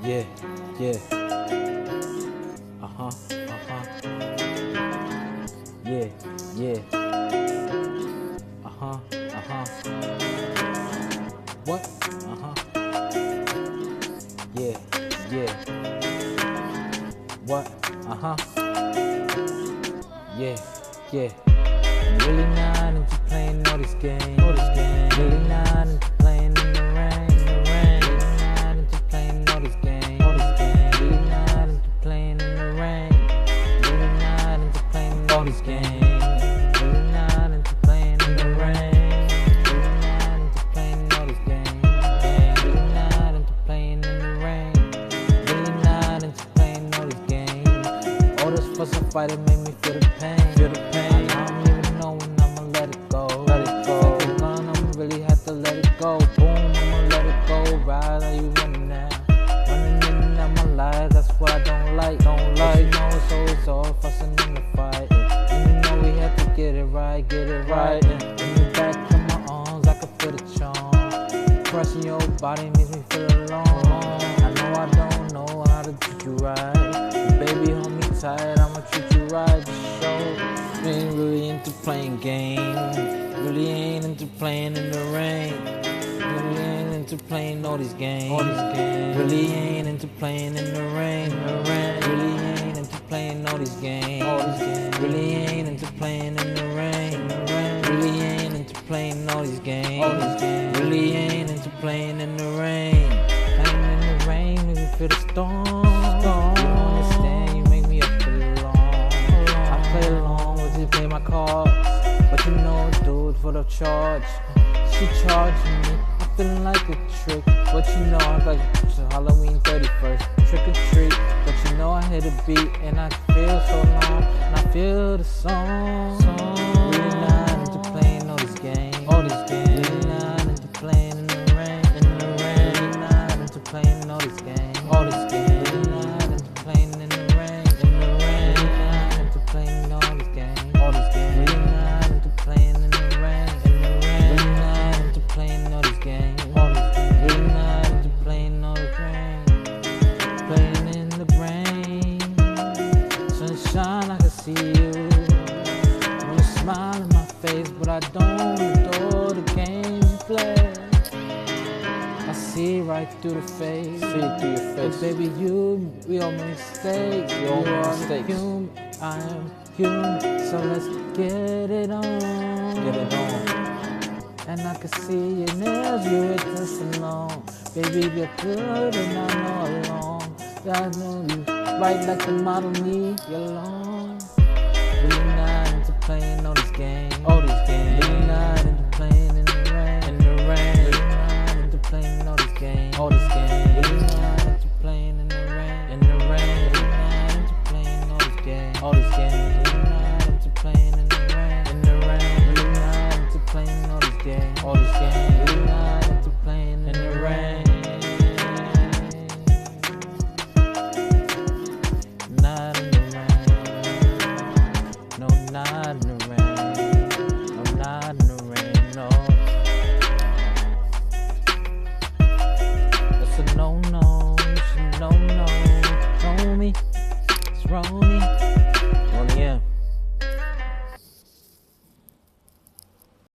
Yeah, yeah. Uh-huh, uh-huh. Yeah, yeah. Uh-huh, uh-huh. What? Uh-huh. Yeah, yeah. What? Uh-huh. Yeah, yeah. I'm really not into playing all these games. Really not into playing in the rain. Really not into playing all these games. Really not into playing in the rain. Really not into playing all these games. Really not into playing in the rain. Really not into playing all these games. Really not into playing in the rain. Really not into playing all these games. All this fuss and fighting make me feel the pain. I don't even know when I'ma let it go. Like a gun, I'ma really have to let it go. Boom, I'ma let it go. Ride, are you running now? Running in and out my life, that's what I don't like. But you know it's always all fussing in the fight. And you know we have to get it right. And when you back in my arms, I can feel the charm. Pressing your body makes me feel alone. I know I don't know how to treat you right. Baby, hold me tight, I'ma treat you right. Just show. Ain't really into playing games. Really ain't into playing in the rain. Really ain't into playing all these games. Really ain't into playing in the rain. Really ain't into playing all these games. Really ain't into playing in the rain. Really ain't into playing all these games. Really ain't into playing in the rain. Playing in the rain, make me feel the storm. You don't understand, you make me up alone. I play along with you, play my cards. But you know, dude, for the charge. She charging me, I feel like a trick. But you know, I'm like Halloween 31st, trick or treat. But you know, I hit a beat and I feel so long. And I feel the song. Really not into playing all these games. Really not into playing in the rain. Really not into playing all these games. Really not into playing in the rain. Really not into playing all these games. Really not into playing in the rain. Really not into playing all these games. Really not into playing all these games. Playing in the rain. Sunshine, I can see you. You smile in my face, but I don't adore the games you play. I see right through the face. But baby, we all make mistakes. You are human, I am human. So let's get it on. And I can see your nails, you with the salon. Baby, you're good and I know alone. I know you right like the model me, you're alone. Really not into playing all these games. Really not